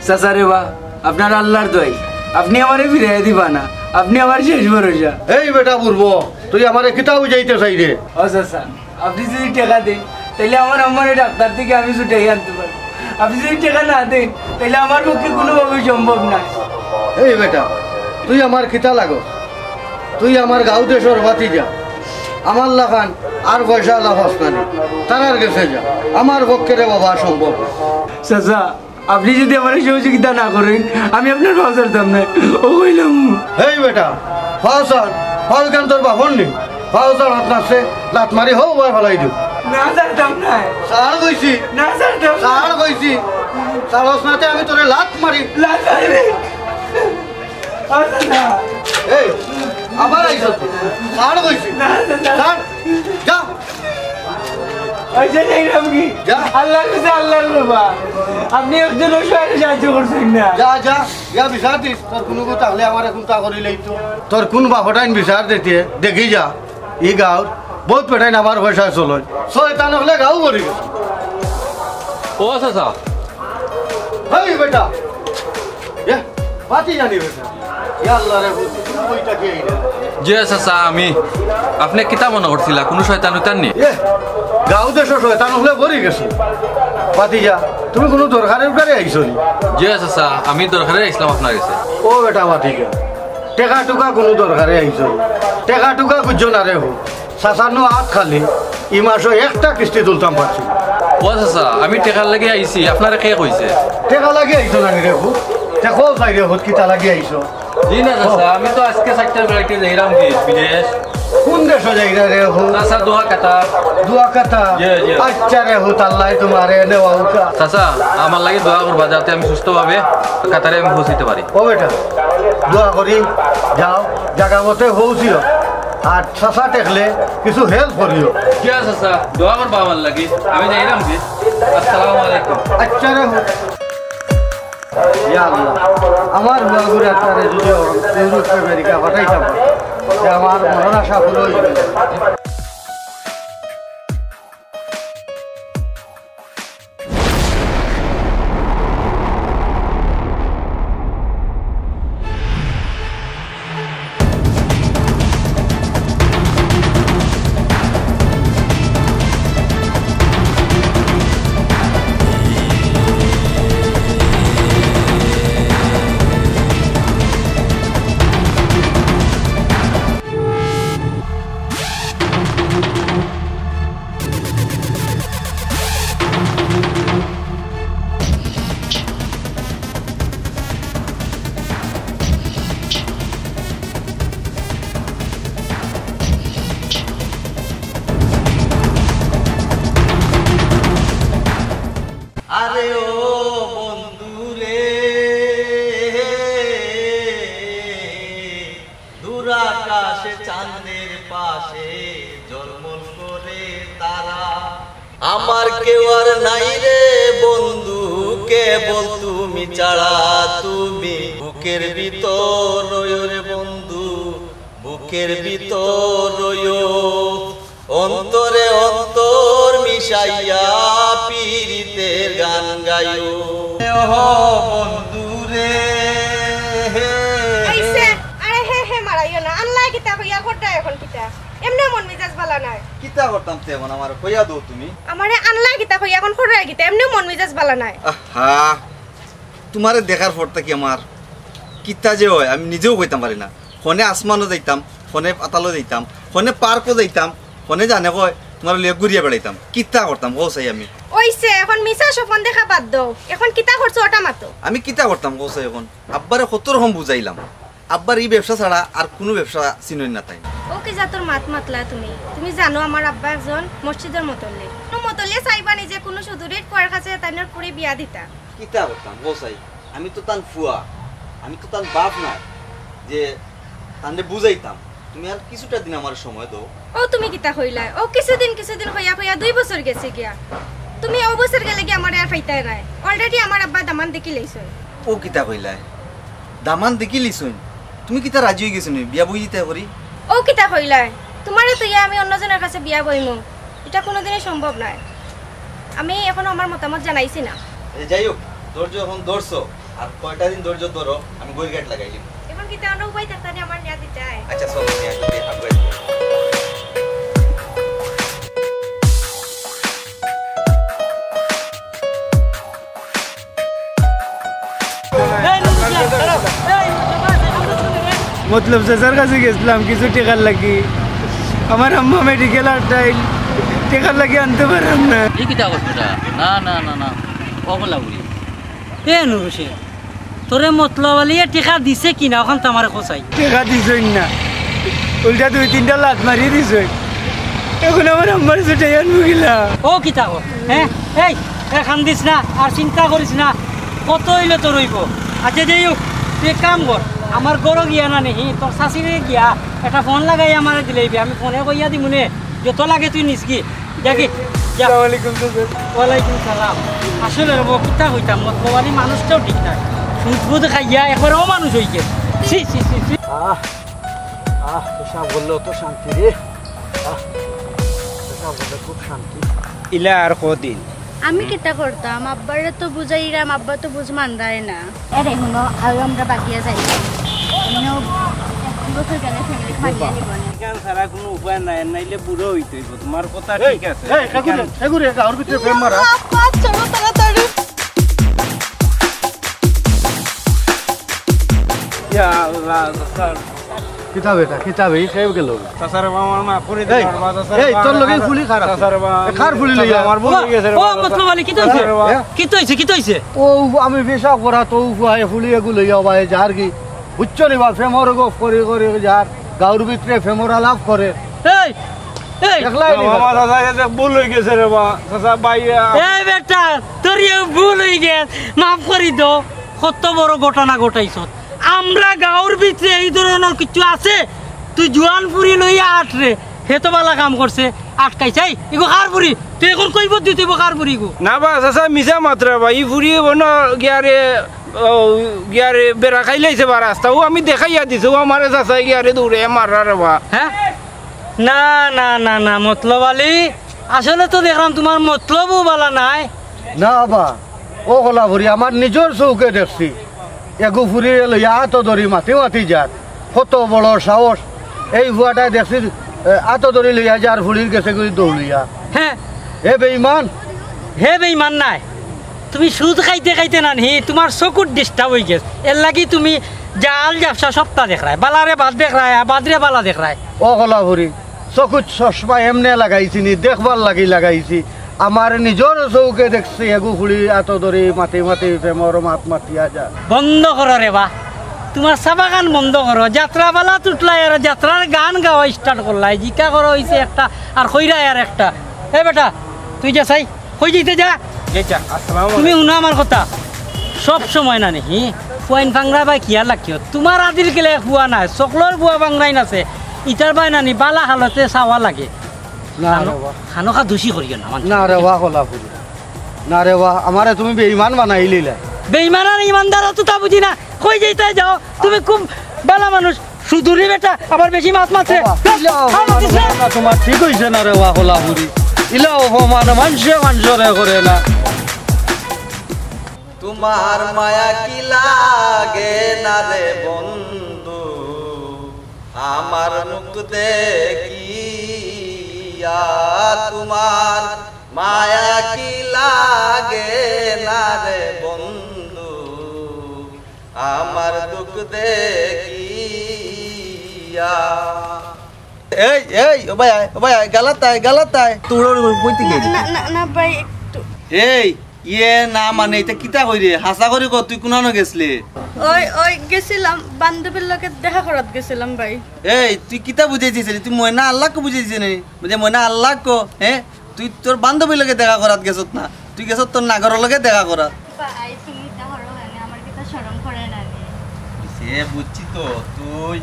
চাচা রে বা আপনার আল্লাহর দোয়াই আপনি আমারে ফিরাই দিবা না, আপনি আমার শেষ ভরসা। এই বেটা বুঝবো তুই আমার কিতাব যাইতে চাই রে। ও চাচা আপনি যদি টাকা দেন তাহলে আমার আমার ডাক্তার থেকে আমি ছুটাই আনতে পারবো, আপনি যদি টাকা না দেন তাহলে আমার পক্ষে কোনোভাবে সম্ভব না। এই বেটা তুই আমার খিতা লাগো, তুই আমার গাঁও দেশের বাতি যা, আমার লাখান আর পয়সা লাভ হস্তানি তার গেছে যা, আমার পক্ষে রে বাবা সম্ভব। চাচা আপনি যদি আমার সহযোগিতা না করেন আমি আপনার ভাও ছাড়তাম না, ও কইলাম। এই বেটা ফাউসার ফাউল কেন তোর বাপন নি, ফাউসার হাত নাচছে লাত মারি হও বয় ফেলাই দিও। না ছাড়তাম না, সার কইছি না ছাড়তাম, সার কইছি সারস নাতে আমি তোরে লাত মারি। এই আবার আইছ সার কইছি সার যা আল্লাহর কাছে আল্লাহর বাবা আপনি একজন সাহায্য করছেন না। যা যা যা বিচার দিস, তোর কোনো কথা হলে আমার এখন তা করিলেই তো তোর কোন বাপটাইন বিচার দিতে দেখি যা। ই গাঁর বহুত পেটাইন আমার পয়সা চলো ছয়টা নহলে গাঁও মরি গেছে। ও চাচা এই বেটা পাতি জানি বেটা আল্লাহ রে বইটা কে যে চাচা আমি আপনি কিতা মনে করছিলা কোনো শয়তান উতান নি? গাঁও দেশ শয়তান হলে ভরি গেছে। পাতি যা তুমি কোনো দরকারের উপরে আইছো নি? যে চাচা আমি দরকারে আসলাম আপনার কাছে। ও বেটা পাতি যা টেকা টুকা কোনো দরকারে আইছো, টেকা টুকা বুঝছো না রে হোক চাচানো হাত খালি ই মাসও একটা কিস্তি তুলতাম পারছি। ও চাচা আমি টেকার লাগে আইছি, আপনারা কে কইছে? টেকা লাগে আইছো না রে হোক দেখো চাই রে হোক কিতা লাগে আইছো। জি না চাচা আমি তো আজকে 4টার বেলাতে যাইরাম কি বিদেশ। কোন দেশ যাইরা রে হোক? চাচা দোয়া কাটা দোয়া কথা। আচ্ছা রে হোক আল্লাহ তোমারে নেওয়া উকা। চাচা আমার লাগে দোয়া করবা যাতে আমি সুস্থভাবে কাতারে আমি পৌঁছিতে পারি। ও বেটা দোয়া করি যাও জায়গা মতে পৌঁছিও, আর চাচা দেখলে কিছু হেল্প করিও। কি আছে চাচা দোয়া করবা আমার লাগে, আমি যাইরাম কি। আসসালামু আলাইকুম। আচ্ছা রে হোক আমার হুয়াগুড়ি আপনারে যদি ইউরোপ আমেরিকা পাঠাইতাম আমার মরণ আশা হলো। আরে ও বন্ধুরে দূর আকাশে চাঁদের পাশে ঝলমল করে তারা, আমার কেউ আর নাই রে বন্ধু কেবল তুমি ছাড়া, তুমি বুকের ভিতর রয়ো রে বন্ধু বুকের ভিতর রয়ো, অন্তরে অন্তর মিশাইয়া পীরিতের গান গায়ো বন্ধু রে। আরে হে হে মারাইও না, আল্লাহ কিতা কইয়া করতা এখন কিতা এমনে মন মেজাজ বালা নাই। কিতা করতাম তেমন আমার কইয়া দাও তুমি। আমারে আল্লাহ কিতা কইয়া এখন কররাই কিতা এমনে মন মেজাজ বালা নাই। আহা তোমারে দেখার পর থেকে আমার কিতা যে হয় আমি নিজেও কইতাম পারি না। ফোনে আসমানও যাইতাম, ফোনে পাতালও যাইতাম, ফোনে পার্কও যাইতাম, ফোনে জানে কয় তোমার লিয়ে ঘুরিয়া বেড়াইতাম। কিতা করতাম কৌসাই আমি? ওইছে এখন মিছা স্বপন দেখা বাদ দাও, এখন কিতা করছো ওটা মাতো। আমি কিতা করতাম কৌসাই এখন? আব্বারে কত রকম বুঝাইলাম, আব্বার এই ব্যবসা ছাড়া আর কোনো ব্যবসা চিনই না তাই। ওকে যা তোর মাত মাতলা তুমি জানো আমার আব্বা একজন মসজিদের মতলে মতলে চাইবা নিজে কোনো সুদূরের পয়ের কাছে তাইনের পুরি বিয়া দিতা। কিতা করতাম কৌসাই? আমি তো তান ফুয়া, আমি তো তান বাপ না যে তানরে বুঝাইতাম। তুমি আর কিছুটা দিন আমার সময় দাও। ও তুমি কিতা কইলা? ও কিছুদিন হইয়া হইয়া 2 বছর গেছে গিয়া, তুমি ও বছর গেলে কি আমার আর ফাইতাই নাই। অলরেডি আমার আব্বা দামান দেখি লইছ। ও কিতা কইলা? দামান দেখি লিছুন? তুমি কিতা রাজি হয়ে গেছ নি বিয়া বই দিতে করি? ও কিতা কইলা? তোমারে তো আমি অন্যজনের কাছে বিয়া বইমু এটা কোনোদিনই সম্ভব নয়। আমি এখন আমার মতামত জানাইছি না। যাই হোক ধৈর্য এখন ধরছো, আর কয়টা দিন ধৈর্য ধরো আমি গই গেট লাগাই দিই এখন কি তার উপায় থাকতে আমার নিয়ে দিতে চাই আচ্ছা চলো নিয়ে আসতে আগে মতলব চাচার কাছে গেছিলাম কিছু টেকার লাগি আমার আম্মা মেডিকেল আটাইল টেকার লাগি আনতে পারলাম না এই কিতা কথা না না না না অবলা বুড়ি এ নুরুশে তোরে মতলব আলিয়ে টিকা দিছে কিনা ওখান তোমারে কোসাই টেকা দিছই না উল্টা 2-3টা লাত মারিয়ে দিছই এখন আমার আম্মার ছুটাই আনবো গিলা ও কিতা কর হ্যাঁ এই খান্দিস না আর চিন্তা করিস না কত হইলে তোর হইব আচ্ছা যাই হোক তুই এক কাম কর আমার গরো গিয়া না নেহি তোর শাশুড়ি গিয়া একটা ফোন লাগাই আমার দিলেইবি আমি ফোনে কইয়া দিমু নে যত লাগে তুই নিসকি দেখি যা আসসালামু আলাইকুম চাচা ওয়ালাইকুম সালাম আসলে রে কিতা হইতাম মতলবালি মানুষটাও ঠিক না সুদ বুদ খাইয়া একবারও মানুষ হই গে সি সি সি সি পেশাব বললেও তো শান্তি রে পেশাব বললে খুব শান্তি ইলা আর কদিন আমি কিতা করতাম আব্বারে তো বুঝাইরাম আব্বা তো বুঝ মানদায় না আরে হুনো আর আমরা বাকিয়া যাই এমনও বছর গেলে ফ্যামিলি খাইয়া নিব না এখান ছাড়া কোনো উপায় নাই নাইলে বুড়ো হইতে হইব তোমার কথা ঠিক আছে এগুরে গাঁর ভিতরে প্রেম মারা আব্বা চলো তাড়াতাড়ি ইয়া আল্লাহ চাচার কিতাব এটা কিতাবে খেয়ে গেল চাচার আমার মা করে দে এই তোর লগে ফুলি খারাপ চাচার খার ফুলি লইয়া আমার বউ গেছে ও মতলবালি কি হইছে কি হইছে ও আমি পেশাব করা তো ফুয়ায় ফুলি এগুলো লইয়া ভাই যার কি উচ্চ নিবা ফেমর গপ করে করে যার গাঁর ভিতরে ফেমরা লাভ করে এই এই দেখলাই আমার চাচা এসে ভুল হয়ে গেছে রে বা চাচা বাইরে এই বেটা তোর ইয়ে ভুল হয়ে গেছে মাফ করি দো কত বড় ঘটনা ঘটাইছ আমরা গাঁর ভিতরে এই ধরনের কিছু আছে তুই জোয়ান পুরি লইয়া আটরে হে তো বালা কাম করছে আটকাইছাই ইগো কার পুরি তুই এখন কইব দিতে কার পুরি গো না বা চাচা মিছা মাত্র বা ই ফুরি বন গিয়ারে বেড়া খাইলাইছে বা রাস্তা ও আমি দেখাইয়া দিছো আমারে চাচা গিয়ারে দৌড়ে মারা রে বা হ্যাঁ না না না না মতলব আলী আসলে তো দেখলাম তোমার মতলবও বালা নাই না বা ও গলা ভরি আমার নিজের চৌকে দেখছি এগু ফুরি লইয়া হাত ধরি মাতি মাতি যার কত বড় সাহস এই ভুয়াটাই দেখছি হাত ধরি লইয়া যার ফুলির গেছে করে দৌড়িয়া হ্যাঁ এ বেঈমান হে বেইমান নাই তুমি সুদ খাইতে খাইতে নানি তোমার চকুর ডিস্টার্ব হয়ে গেছে এর লাগি তুমি জাল ব্যবসা সপ্তাহ দেখায় বালারে বাদ দেখায় বাদরে বালা দেখায় ও গলা ভরি চকুত চশমা এমনে লাগাইছি নি দেখবার লাগি লাগাইছি আমার নিজের চৌকে দেখছি এগু ফুলি হাত ধরি মাতি মাতি প্রেমর মাত মাতিয়া যা বন্ধ করো রে বা তোমার চাবা গান বন্ধ করো যাত্রা বালা তুটলাই আর যাত্রার গান গাওয়া স্টার্ট করলাই জিকা করো হইছে একটা আর কইরাই আর একটা এ বেটা তুই যা চাই কই যেতে যা গেছা আসসালামু তুমি শুনো আমার কথা সব সময় না নাকি ফুয়াইন ফাংরা বা কিয়া লাখিও তোমার আদির গেলে ফুয়া নাই চকলোর বুয়া বাংরাইন আছে ইটার বাই নানি বালা হালতে চাওয়া লাগে না রে বাহ খানো খা দোষী করিও না না রে বাহ গলা ফুলি না রে বাহ আমারে তুমি বেঈমান বানাই লইলা বেইমান আর ইমানদার তো তা বুঝি না কই যেতে যাও তুমি খুব বালা মানুষ সুদূরি বেটা আবার বেশি মাছ মাছে তোমার ঠিক হয়েছে না রে বাহ গলা ফুলি ইলা অপমান মানুষে করে না তোমার মায়া কি লাগে না রে বন্ধু আমার মুখ দেখিয়া তোমার মায়া কি লাগে না রে বন্ধু আমার দুঃখ দেখিয়া এই এই ও ভাই গালাতায় তোর কইতে গেলি না না না ভাই একটু এই ইয়ে না মানে এটা কিতা কইরে হাসা করে কত তুই কোনানো গেছলি ওই ওই গেছিলাম বান্ধবীর লগে দেখা করাত গেছিলাম ভাই এই তুই কিতা বুঝাইছিস তুই ময়না আল্লাহকে বুঝাইছিস নি বুঝে ময়না আল্লাহ কো হ্যাঁ তুই তোর বান্ধবীর লগে দেখা করাত গেছত না তুই গেছত তোর নাগরের লগে দেখা করা ভাই তুমি তা হলো না আমার কিতা শরম করে না সে বুঝছি তো তুই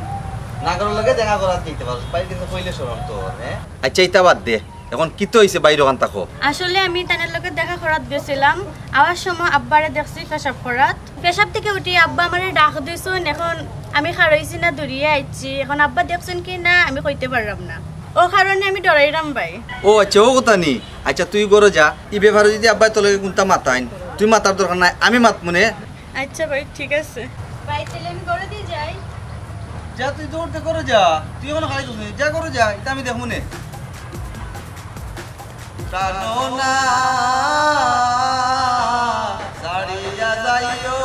নাগরের লগে দেখা করাত দিতে পারছ পাই কিন্তু কইলে শরম তোর হ্যাঁ আচ্ছা এটা বাদ দে এখন কি তো হইছে বাইরে ওখান তাকো আসলে আমি তাদের লগে দেখা করাত গেছিলাম আওয়ার সময় আব্বারে দেখছি পেশাব করাত পেশাব থেকে উঠি আব্বা আমারে ডাক দিছুন এখন আমি খারইছি না দূরিয়ে আইছি এখন আব্বা দেখছেন কি না আমি কইতে পারলাম না ও কারণে আমি ডরাইরাম ভাই ও আচ্ছা ও কথা নি আচ্ছা তুই গরো যা ই ব্যাপারে যদি আব্বাই তোর লগে কোনটা মাতাইন তুই মাতার দরকার নাই আমি মাত মনে আচ্ছা ভাই ঠিক আছে ভাই তাহলে আমি করে দিয়ে যাই যা তুই দৌড়তে করে যা তুই এখন খাই তুমি যা করে যা এটা আমি দেখবো নে প্রাণনা ছাড়িয়া যাইও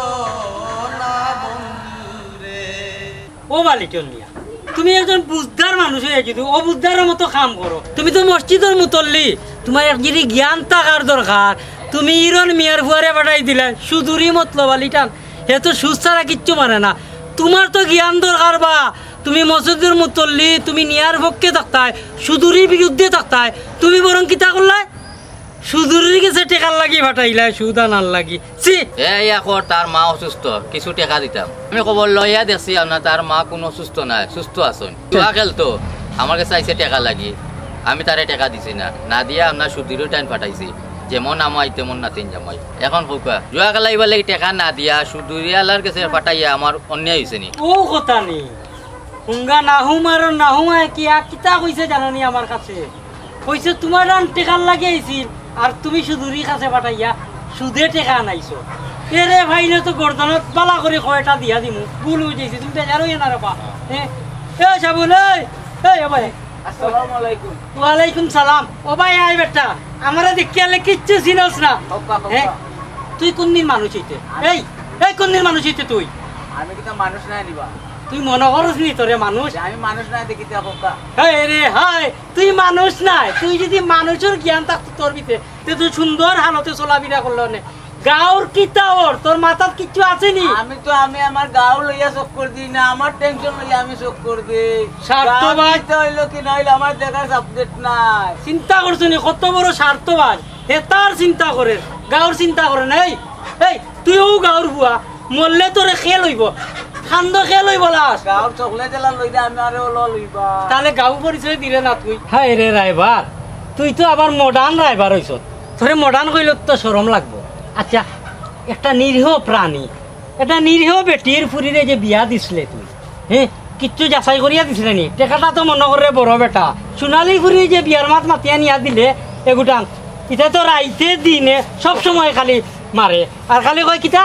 না বন্ধুরে। ও বালিটন মিয়া, তুমি একজন বুঝদার মানুষ হয়ে যদি অবুদ্ধারের মতো কাম করো। তুমি তো মসজিদের মুতল্লি, তোমার একদিকে জ্ঞান থাকার দরকার। তুমি ইরন মিয়ার ফুয়ারে পাঠাই দিলে সুদূরই মতলব বালিটান, হে তো সুস্থারা কিচ্ছু মানে না। তোমার তো জ্ঞান দরকার, বা তুমি মসজিদের মুতল্লি, তুমি নিয়ার পক্ষে থাকতায়, সুদূরির বিরুদ্ধে থাকতায়। তুমি বরং কিতা করলাই সুদূরের কাছে টেকার লাগি ফাটাইলাই, সুদ আনার লাগি। এই এখন তার মা অসুস্থ, কিছু টেকা দিতাম। আমি খবর লইয়া দেখছি আপনার তার মা কোনো সুস্থ নাই, সুস্থ আছেন। খেল তো আমার কাছে আইসে টেকা লাগি, আমি তারে টেকা দিছি না, না দিয়া আপনার সুদূরের টাইম ফাটাইছি। যেমন আমাই তেমন নাতিন জামাই। এখন ফুকা জুয়া খেলাইবার লাগি টেকা না দিয়া সুদূরিয়ালার কাছে ফাটাইয়া আমার অন্যায় হয়েছে নি। ও কথা নেই, হুঙ্গা নাহুম আর নাহুম কি কিতা কইছে জানানি আমার কাছে। কইছে তোমার ডান টেকার লাগে আইছিল, আর তুমি সুদূরি কাছে পাঠাইয়া সুদে টেকা আনাইছো। এরে ভাইলে তো গর্দনত বালা করে কয়টা দিয়া দিমু, ভুল হয়ে যাইছে। তুমি বেজার হইয়া না রে পা। এ সাবুন, এই ও ভাই আসসালামু আলাইকুম। ওয়ালাইকুম সালাম। ও ভাই আই বেটা, আমারে দেখিয়ালে কিচ্ছু চিনস না। তুই কোন দিন মানুষ হইতে? এই এই কোন দিন মানুষ হইতে তুই? আমি কিন্তু মানুষ নাই নিবা, তুই মনে করস নি তোরে মানুষ? আমি মানুষ নাই দেখিতে আপকা। হায় রে হায়, তুই মানুষ নাই। তুই যদি মানুষের জ্ঞান থাকতো তোর ভিতরে, তুই সুন্দর হালতে চলাফেরা করলো নে। গাঁর কিতা ওর তোর মাথার কিচ্ছু আছে নি? আমি আমার গাঁও লইয়া চোখ করে দিই না, আমার টেনশন লইয়া আমি চোখ করে দিই। স্বার্থবাদ হইলো কি না হইলো আমার দেখার সাবজেক্ট নাই। চিন্তা করছো নি কত বড় স্বার্থবাদ? হে তার চিন্তা করে, গাঁর চিন্তা করে না। এই তুইও গাঁর বুয়া, মরলে তোরে খেল হইব, খান্দ খেল হইব লাস। গাঁও চকলেট জেলা লইলে আমি আরে ওলো লইবা। তাহলে গাঁও পরিচয় দিলে না তুই? হায় রে রাইবার, তুই তো আবার মডার্ন রাইবার হইছ। তোরে মডার্ন কইলে তো শরম লাগবো। আচ্ছা, একটা নিরীহ প্রাণী, একটা নিরীহ বেটির ফুরিরে যে বিয়া দিছিলে তুই, কিচ্ছু যাচাই করিয়া দিছিলে নি? টেকাটা তো মনে করে বড় বেটা সোনালী ফুরি যে বিয়ার মাত মাতিয়া নিয়া দিলে এগুটান, এটা তো রাইতে দিনে সব সময় খালি মারে, আর খালি কয় কিতা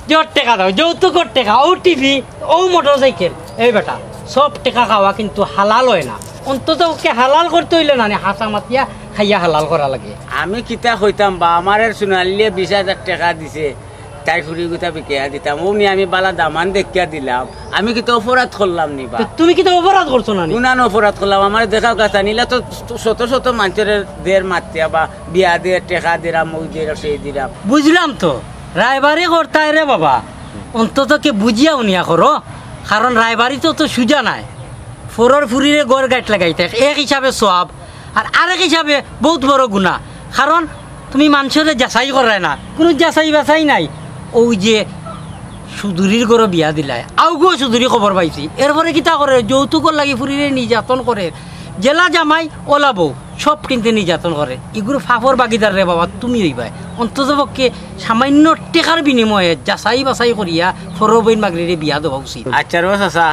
যে ওর টেকা দাও, যৌতুকর টেকা, ও টিভি, ও মোটর সাইকেল। এই বেটা, সব টেকা খাওয়া কিন্তু হালাল হয় না। অন্তত ওকে হালাল করতে হইলে না, হাসা মাতিয়া খাইয়া হালাল করা লাগে। আমি কিতা কইতাম বা আমার সোনালিয়ে 20,000 টাকা দিছে, তাই ফুরি গুতা বিকিয়া দিতাম। ও নিয়ে আমি বালা দামান দেখিয়া দিলাম। আমি কিন্তু অপরাধ করলাম নি বা? তুমি কিন্তু অপরাধ করছো না? উনান অপরাধ করলাম। আমার দেখাও কাছা নিলে তো শত শত মানুষের দের মাতিয়া বা বিয়া দিয়ে টেকা দিলাম, ওই দিয়ে সেই দিলাম। বুঝলাম তো, রায়বাড়ি করতাই রে বাবা, অন্তত কে বুঝিয়াও নিয়া করো। কারণ রায়বাড়ি তো সুজা নাই, ফোরর ফুরিরে গড় গাইট লাগাইতে এক হিসাবে সব, আর আরেক হিসাবে বহুত বড় গুণা। কারণ তুমি মানুষের যাচাই করায় না, কোনো যাচাই বাছাই নাই। ওই যে সুদূরির গড় বিয়া দিলাই, আউগো সুদূরি খবর পাইছি, এরপরে কিতা করে যৌতুকর লাগি ফুরিরে নির্যাতন করে। জেলা জামাই ওলা বউ সব কিন্তু নির্যাতন করে। এগুলো ফাফর বাগিদার রে বাবা, তুমি হইবাই। অন্তত পক্ষে সামান্য টেকার বিনিময়ে যাচাই বাছাই করিয়া ফরবইন মাগরিরে বিয়া দেওয়া উচিত। আচ্ছা রোজ চাচা,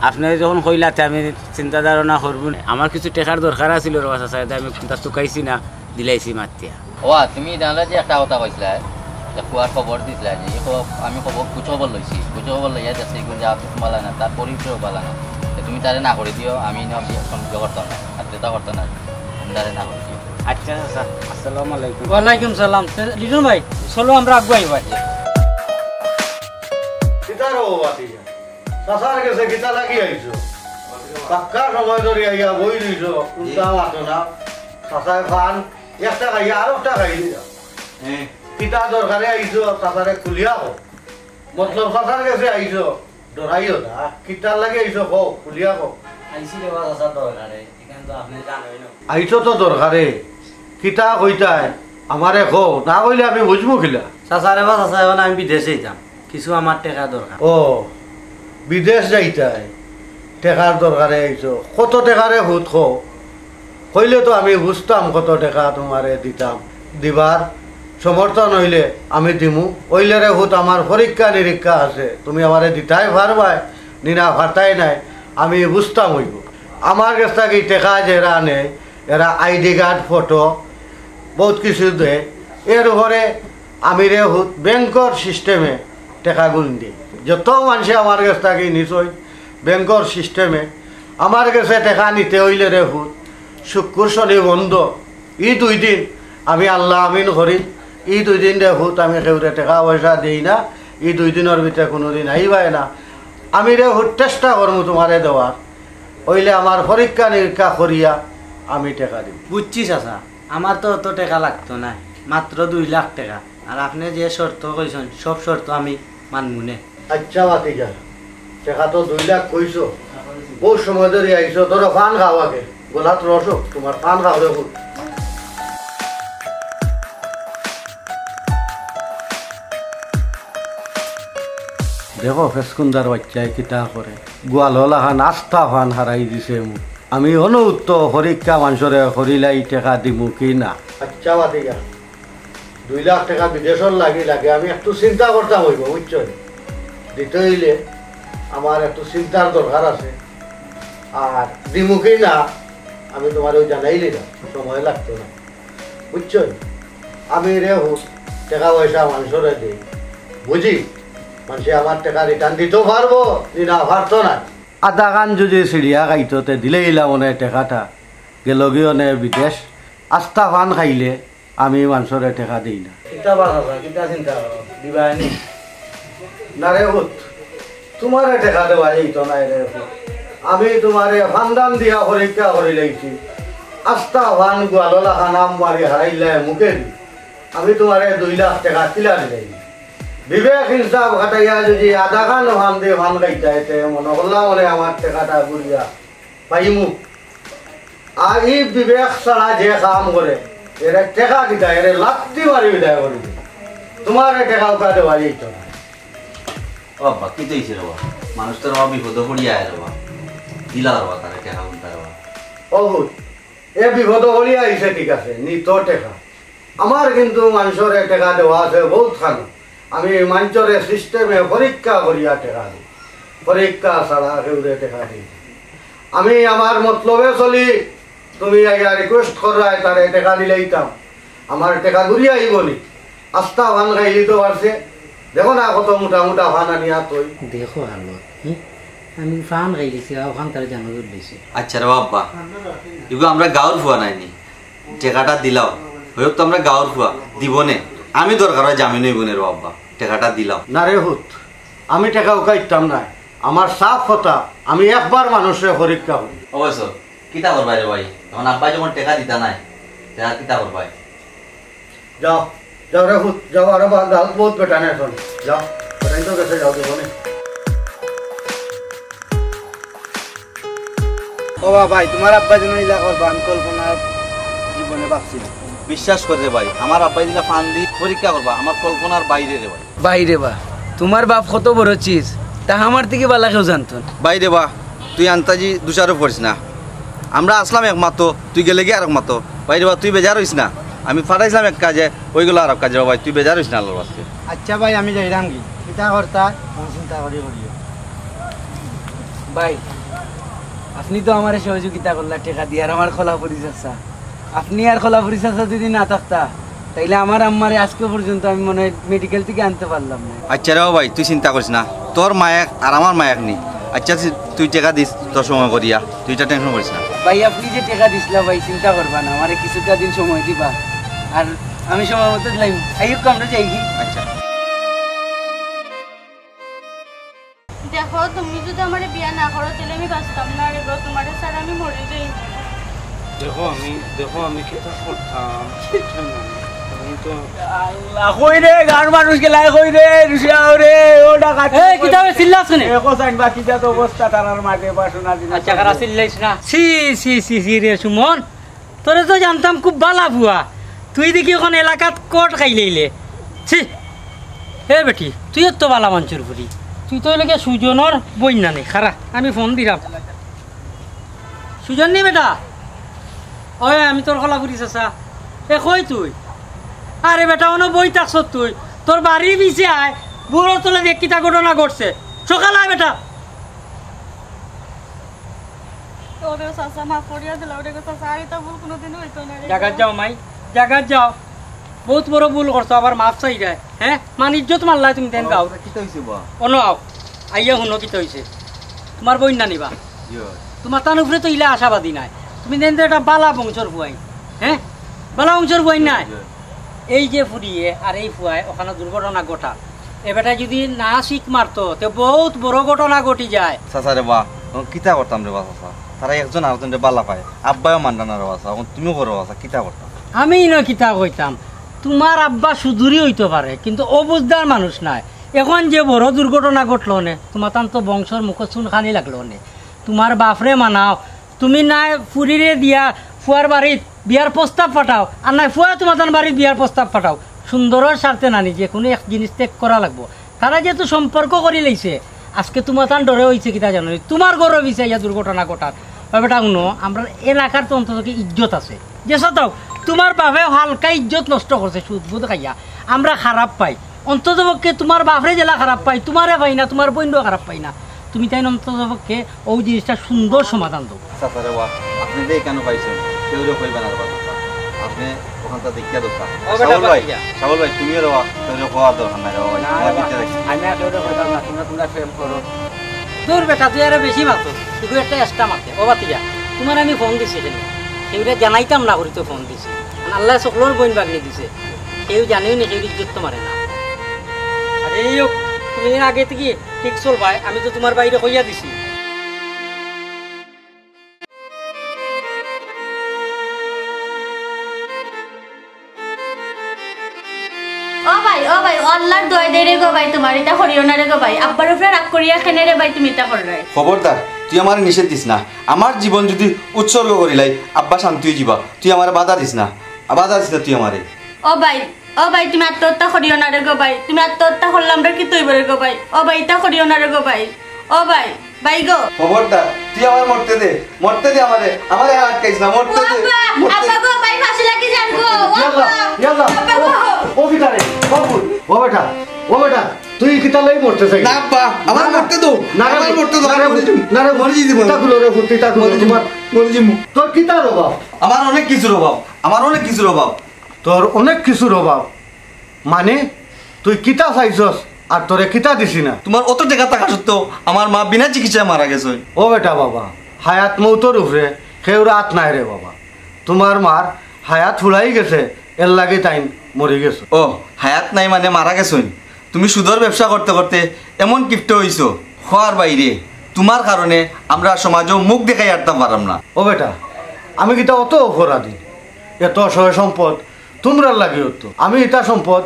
আপনি যখন কইলাতে আমি চিন্তা ধারণা করব। আমার কিছু টেকার দরকার আছিল রোজ চাচা, আমি তার চুকাইছি না, দিলাইছি মাতিয়া। ও তুমি জানলে যে একটা কথা কৈছিলা, কুয়ার খবর দিছিলা যে আমি কুচ খবর লইছি, কুচ খবর লইয়া যাচ্ছে এগুলো যা বালা না, তার পরিচয় বালা না। তুমি তারে না করে দিও, আমি করতাম না, আত্মীয়তা করতাম না, তুমি তারে না করে দিও। আচ্ছা চাচা, আসসালামু আলাইকুম। ওয়ালাইকুম সালাম। লিটন ভাই চলো আমরা আগুয়াই ভাই। চাচার কাছে কিতা লাগি আইছো? পাক্কা সময় ধরে আইয়া বই দিছো, কোনটা মাতো না। চাচায় খান একটা খাইয়া আর একটা খাই দিলা। কিতা দরকারে আইছো চাচারে খুলিয়া হোক। মতলব চাচার কাছে আইছো, ডরাইও না। কিতার লাগে আইছো হোক, খুলিয়া হোক। আইছো তো দরকারে, কিতা কইতাই আমারে খো, না কইলে আমি বুঝবো খিলা। চাচারে বা চাচা এখন আমি বিদেশে যাম, কিছু আমার টাকা দরকার। ও বিদেশ যাইতাই, টেকার দরকারে আইছো। কত টেকারে হুত খো কইলে তো আমি বুঝতাম কত টাকা তোমারে দিতাম। দিবার সমর্থন হইলে আমি দিমু। ওইলেরে হুত আমার পরীক্ষা নিরীক্ষা আছে, তুমি আমারে দিতাই পারবাই নিনা ভারতাই নাই, আমি বুঝতাম হইব। আমার কাছ থেকে টেকা যেরা আনে, এরা আইডি কার্ড, ফটো বহুত কিছু দেয়। এর উপরে আমি রে হুত ব্যাংকর সিস্টেমে টেকা গুণ দিয়ে যত মানুষে আমার কাছ থেকে নিশ্চয় ব্যাংকর সিস্টেমে আমার কাছে টেকা নিতে হইলে রে হুত শুক্র শনি বন্ধ ই 2 দিন আমি আল্লাহ আমিন করি ই 2 দিন রে হুত আমি কেউরে টাকা পয়সা দিই না ই 2 দিনের ভিতরে কোনোদিন আইবাই না আমি রে হুত চেষ্টা করবো তোমারে দেওয়ার হইলে আমার পরীক্ষা নিরীক্ষা করিয়া আমি টাকা দিব বুঝছি চাচা আমার তো অত টাকা লাগতো না মাত্র 2 লাখ টাকা আর আপনি যে শর্ত কইছেন সব শর্ত আমি মানমুনে আচ্ছা বাতিজা টাকা তো 2 লাখ কইছো বহু সময় ধরে আইছো তোর পান খাও আগে গোলাত রসো তোমার পান খাও রে হুত দেখো ফেসকুন্দার বাচ্চায় কিতা করে গোয়াললা খান আস্থা ফান হারাই দিছে মোক আমি অনুত্ত পরীক্ষা মানুষরে করিলাই টাকা দিমু কি না আচ্ছা বাতিজা 2 লাখ টাকা বিদেশর লাগে আমি একটু চিন্তা করতাম হইব বুঝছো দিতে হইলে আমার একটু চিন্তার দরকার আছে আর দিমু কি না আমি তোমার ওই জানাইলি না সময় লাগতো না বুঝছো আমি রে হোক টাকা পয়সা মানুষরে দিই বুঝি মানুষে আমার টাকা রিটার্ন দিতেও পারবো না পারতো না আধা গান যদি চিড়িয়া খাইতে দিলে ইলাম মনে টাকাটা গেল গিয়ে বিদেশ আস্থা ফান খাইলে আমি মানুষরে টাকা দিই না চিন্তা করো দিবাই না রে হুত তোমারে টাকা দেওয়া যেত না রে হুত আমি তোমারে ফান্দান দিয়া পরীক্ষা করে লাইছি আস্থা ফান গোয়াললা খানাম মারি হারাইলে মুখে দি আমি তোমারে 2 লাখ টাকা কিলা দিলাই বিবেক হিসাব ঘটাইয়া যদি আধা গান ভান দিয়ে ভান গাইতে মনে করলাম মনে আমার টাকাটা ঘুরিয়া পাইমু আর এই বিবেক ছাড়া যে কাম করে এরা টাকা দিতা এরা লাত্তি মারি বিদায় করে তোমার টাকা উঠা দেওয়া যেত না ও বাবা কি দিয়েছে রে বাবা মানুষ তো বাবা বিপদ পড়িয়া রে বাবা দিলা রে বাবা তারে টাকা উনতা রে বাবা অভূত এ বিপদ হলিয়া আইছে ঠিক আছে নিত টাকা আমার কিন্তু মানুষের টাকা দেওয়া আছে বহুত খানো আমি মানুষের সিস্টেমে পরীক্ষা করিয়া টাকা দিই পরীক্ষা ছাড়া কেউরে টাকা দিই আমি আমার মতলবে চলি তুমি আইয়া রিকোয়েস্ট করাই তারে টাকা দিলেইতাম আমার টাকা ঘুরিয়া আইবনি আস্থা ভান খাইলি তো পারছে দেখো না কত মোটা মোটা ভান আনিয়া তুই দেখো আলো আমি ফান খাইছি ওখান তার জানো দিছি আচ্ছা রে বাবা এগুলো আমরা গাঁর ফুয়া নাইনি টাকাটা দিলাও হয়তো তো আমরা গাঁর ফুয়া দিবনে আমি দরকার হয় জামিন হইব রে বাবা টাকাটা দিলাম না রে হুত আমি টাকা উকাইতাম না আমার সাফ কথা আমি একবার মানুষের পরীক্ষা করি অবশ্য কিতা করবাই রে ভাই তখন আব্বা যখন টাকা দিতা নাই টাকা কিতা করবাই যাও যাও রে হুত যাও আরো গাল বহুত বেটা না এখন যাও বেটাই তো গেছে যাও দিবনে ও ভাই তোমার আব্বা যেন ইলা করবা আমি কল্পনা জীবনে ভাবছি বিশ্বাস করে রে ভাই আমার আব্বাই দিলা ফান দি পরীক্ষা করবা আমার কল্পনার বাইরে রে ভাই বাইরে বা তোমার বাপ কত বড় চিজ তা আমার থেকে বালা কেউ জানতো না বাইরে বা তুই আন্তাজি দুসারও পড়িস না আমরা আসলাম একমাত্র তুই গেলে গিয়ে আর একমাত্র বাইরে বা তুই বেজার হইস না আমি ফাটাইছিলাম এক কাজে ওইগুলো আর এক কাজে ভাই তুই বেজার হইস না আল্লাহর বাস্তে আচ্ছা ভাই আমি যাইরাম কি চিন্তা করতা চিন্তা করি ভাই আপনি তো আমার সহযোগিতা করলা টাকা দিয়ে আর আমার খোলা পরিচর্যা আপনি আর খোলা পরিচর্যা যদি না থাকতা তাইলে আমার আম্মারে আজকে পর্যন্ত আমি মনে হয় মেডিকেল থেকে আনতে পারলাম না আচ্ছা রে ভাই তুই চিন্তা করিস না তোর মায়ের আর আমার মায়ের নি আচ্ছা তুই টাকা দিস তোর সময় করিয়া তুই এটা টেনশন করিস না ভাই আপনি যে টাকা দিছিলা ভাই চিন্তা করবা না আমারে কিছুটা দিন সময় দিবা আর আমি সময় মতো দিলাম আইয়ুক আমরা যাই কি আচ্ছা দেখো তুমি যদি আমার বিয়া না করো তাহলে আমি বাঁচতাম না রে তোমার ছাড়া আমি মরে যাই দেখো আমি কিতা করতাম আল্লাহ কই রে গান মানুষ গেলাই কই রে রুশিয়াও রে ও ডাকা এই কিতাবে চিল্লাছ কেন একো সাইন বাকি যা তো অবস্থা তারার মাঠে বাসনা দিন আচ্ছা কারা চিল্লাইছ না সি সি সি সি রে সুমন তোরে তো জানতাম খুব বালা ভুয়া তুই দেখি এখন এলাকাত কোট খাইলেইলে ছি হে বেটি তুই তো বালা মঞ্চুর ফুরি তুই তো এলাকা সুজনের বই না নে খারা আমি ফোন দিলাম সুজন নি বেটা ওই আমি তোর খোলা ফুরিস আসা এ কই তুই আরে বেটা অন বই থাকছ তুই তোর বাড়ি বিছে আয় বুড়োর তোলে দেখ কিতা ঘটনা ঘটছে সকাল আয় বেটা ওরে চাচা মাফ করিয়া দিলা ওরে চাচা আর এটা ভুল কোনোদিন হইতো না রে জাগাত যাও মাই জাগাত যাও বহুত বড় ভুল করছো, আবার মাফ চাই যায়। হ্যাঁ মান ইজ্জত মারলাই তুমি দেন গাও কিতা হইছে বা অন আও আইয়া শুনো কি হয়েছে। তোমার বই না নিবা, তোমার তার উপরে তো ইলা আশাবাদী নাই। তুমি দেন তো এটা বালা বংশর ফুয়াই, হ্যাঁ বালা বংশর ফুয়াই নাই। এই যে ফুরিয়ে আর এই ফুয়াই ওখানে দুর্ঘটনা ঘটা, এবারটা যদি না শিখ মারতো তো বহুত বড় ঘটনা ঘটি যায়। চাচা রে বা কিতা করতাম রে বা চাচা, তারা একজন আরেকজন বালা পায়, আব্বাও মানটা না রে বাসা, তুমিও করো বাসা, কিতা করতাম? আমি না কিতা কইতাম, তোমার আব্বা সুদূরই হইতে পারে কিন্তু অবুজদার মানুষ নাই। এখন যে বড় দুর্ঘটনা ঘটলো নে, তোমার তান তো বংশর মুখ চুনখানি লাগলো নে। তোমার বাপরে মানাও, তুমি নাই ফুরিরে দিয়া ফুয়ার বাড়িত বিয়ার প্রস্তাব পাঠাও, আর নাই ফুয়া তোমার তান বাড়িত বিয়ার প্রস্তাব পাঠাও। সুন্দরের স্বার্থে নানি যে কোনো এক জিনিস ত্যাগ করা লাগবো। তারা যেহেতু সম্পর্ক করে লইছে, আজকে তোমার তান ডরে হয়েছে কিতা জানো, তোমার গৌরব হয়েছে ইয়া দুর্ঘটনা ঘটার। ব্যাপারটা শুনো, আমরা এলাকার তো অন্তত ইজ্জত আছে যে সতাও। তোমার বাপে হালকা ইজ্জত নষ্ট করছে সুদ বুধ খাইয়া, আমরা খারাপ পাই। অন্তত পক্ষে তোমার বাপরে জেলা খারাপ পাই, তোমারে পাই না, তোমার বন্ধুও খারাপ পাই না। তুমি তাই অন্তত পক্ষে ওই জিনিসটা সুন্দর সমাধান দাও। চাচা রে বা আপনি যে কেন পাইছেন কেউ রে কইবেন আর বাবা, আপনি ওখানটা দেখিয়া দরকার। শাবল ভাই তুমিও রে বা কেউ রে কোয়া দরকার নাই রে ভাই, আমার ভিতরে রাখছি। আমি আর কেউ কইতাম না, তোমরা প্রেম করো। তোর বেটা তুই আরো বেশি মাতো, শুধু একটা এক্সট্রা মাতে। ও বাতিয়া তোমার আমি ফোন দিছি কেন, সেগুলো জানাইতাম না করি তো ফোন দিছি। আল্লাহ সকলের বইন বাগনি দিছে, কেউ জানেও না, কেউ ইজ্জত তো মারে না। আর এই তুমি আগে থেকে ঠিক চলবাই, আমি তো তোমার বাইরে কইয়া দিছি। ও ভাই আল্লাহর দয় দে রে গো ভাই, তোমার এটা করিও না রে গো ভাই। আব্বার উপরে রাগ করিয়া খেনে রে ভাই, তুমি এটা করলাই। খবরদার তুই আমার নিষেধ দিস না। আমার জীবন যদি উৎসর্গ করিলাই আব্বা শান্তি হয়ে যাবা, তুই আমার বাধা দিস না, বাধা দিস না তুই আমারে। ও ভাই তুমি আত্মহত্যা করিও না রে গো ভাই, তুমি আত্মহত্যা করলাম রে কি তৈব রে গো ভাই। ও ভাই এটা করিও না রে গো ভাই। ও ভাই গো খবরদার তুই আমার মরতে দে আমারে আটকাইস না, মরতে দে। আব্বা গো ভাই ফাঁসি লাগি যান গো। ইয়াল্লা ও বিটারে ও বেটা তুই কিতা লই মরতে চাই না আব্বা, আমার মরতে দাও, আমার মরতে দাও। না রে মরি দিব তা গুলো রে ফুটি তা গুলো তোমার মরি দিব। তোর কিতা অভাব? আমার অনেক কিছুর অভাব, তোর অনেক কিছুর অভাব মানে তুই কিতা চাইছস আর তোরে কিতা দিছি না? তোমার অত টাকা থাকা সত্ত্বেও আমার মা বিনা চিকিৎসায় মারা গেছে। ও বেটা বাবা, হায়াত মৌতর উপরে কেউ রাত নাই রে বাবা। তোমার মার হায়াত ফুলাই গেছে, এর লাগে টাইম মরে গেছে। ও হায়াত নাই মানে মারা গেছে। তুমি সুদর ব্যবসা করতে করতে এমন কিপ্ট হইছো, হওয়ার বাইরে তোমার কারণে আমরা সমাজেও মুখ দেখাই আটতে পারলাম না। ও বেটা আমি কিতা অত অপরাধী? এত সয় সম্পদ তোমরা লাগে হতো, আমি এটা সম্পদ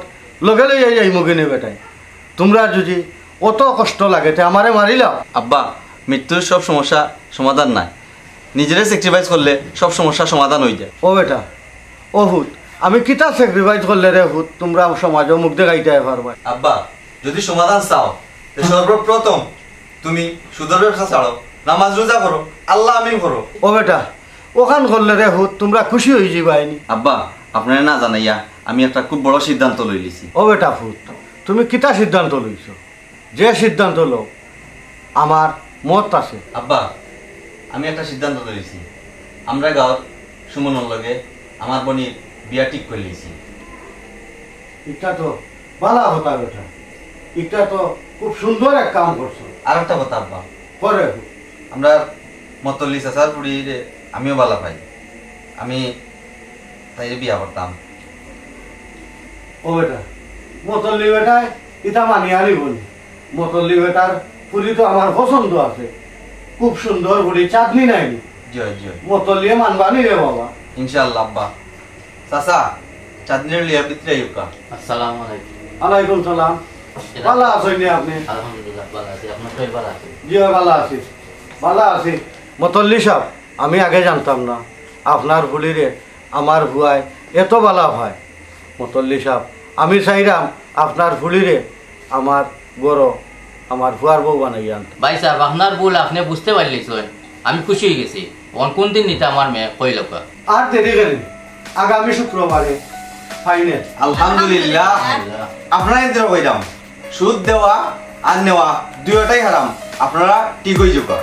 লগে লই যাই মুগিনে বেটাই। তোমরা যদি অত কষ্ট লাগে তে আমারে মারিলাও। আব্বা মৃত্যুর সব সমস্যা সমাধান নাই, নিজেরে স্যাক্রিফাইস করলে সব সমস্যা সমাধান হয়ে যায়। ও বেটা ও হুত, আমি কিতা স্যাক্রিফাইস করলে রে হুত তোমরা সমাজও মুখ দেখাইতে পারবা? আব্বা যদি সমাধান চাও সর্বপ্রথম তুমি সুদর ব্যবসা ছাড়ো, নামাজ রোজা করো, আল্লাহ আমিন করো। ও বেটা ওখান করলে রে হুত তোমরা খুশি হয়ে যাবাইনি? আব্বা আপনারা না জানাইয়া আমি একটা খুব বড় সিদ্ধান্ত লই লিছি। ও বেটা হুত তুমি কিতা সিদ্ধান্ত লইছ? যে সিদ্ধান্ত লও আমার মত আছে। আব্বা আমি একটা সিদ্ধান্ত লইছি, আমরা গাঁৱৰ সুমনের লগে আমার বোনের বিয়া ঠিক করে লিছি। এটা তো ভালো কথা বেটা, এটা তো খুব সুন্দর এক কাম করছো। আর একটা কথা আব্বা, পরে আমরা মতল্লি চাচার বুড়িরে আমিও ভালো পাই, আমি তাই বিয়া করতাম। ও বেটা মতল্লি বেটায় এটা মানি আনি বলি, মতল্লি বেটার পুরি তো আমার পছন্দ আছে, খুব সুন্দর বুড়ি, চাঁদনি নাই জয় জয় মতল্লিয়ে মানবানি রে বাবা। ইনশাআল্লাহ আব্বা। চাচা চাঁদনির লিয়া ভিতরে ইউকা। আসসালামু আলাইকুম। আলাইকুম সালাম। ভালো আছেন আপনি? আলহামদুলিল্লাহ ভালো আছি, আপনার শরীর ভালো আছে? জি ভালো আছি, ভালো আছি। মতল্লি সাহেব আমি আগে জানতাম না আপনার ভুলিরে আমার ভুয়ায় এত ভালো হয়। মতল্লি সাহেব আমি চাইলাম আপনার ভুলিরে আমার বড় আমার ভুয়ার বউ বানাই আনতে। ভাই সাহেব আপনার ভুল আপনি বুঝতে পারলেছেন, আমি খুশি হয়ে গেছি। কোন দিন নিতে আমার মেয়ে কই লোক আর দেরি করেন, আগামী শুক্রবারে ফাইনাল। আলহামদুলিল্লাহ আপনারা ইন্তরা হইলাম, সুদ দেওয়া আর নেওয়া দুইটাই হারাম, আপনারা ঠিক হয়ে যাবা।